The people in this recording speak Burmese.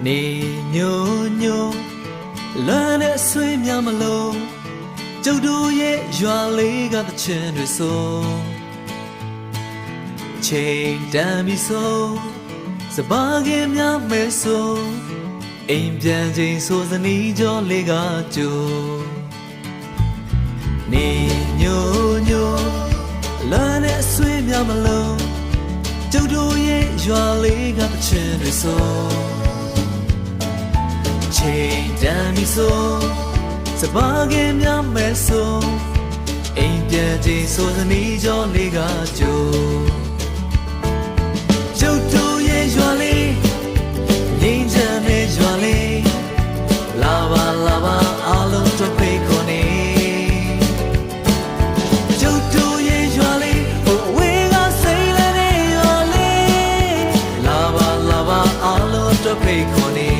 နေညိုညိုလမ်းနဲ့ဆွေးများမလို့ကျုပ်တို့ရဲ့ရွာလေးကတချင်တွေဆိုချိန်တန်ပြီဆိုစပါးကင်များမဲဆိုအိမ်ပြန်ချိန်ဆိုစနီးကြောလေးကကြိုနေညိုညိုလမ်းနဲ့ဆွေးများမလို့ကျုပ်တို့ရဲ့ရွာလေးကတချင်တွေဆိုချိန်တန်ပြီဆိုစပါးကင်များမဲဆိုအိမ်ပြန်ချိန်ဆိုစနီးကြောလေးကကြိုကျုပ်တို့ရဲ့ရွာလေးငြိမ်းချမ်းတဲ့ရွာလေးလာပါလာပါအားလုံးတို့ဖိတ်ခေါ်နေကျုပ်တို့ရဲ့ရွာလေးဟိုဝေးကစိတ်လည်းတဲ့ရွာလေးလာပါလာပါအားလုံးတို့ဖိတ်ခေါ်နေ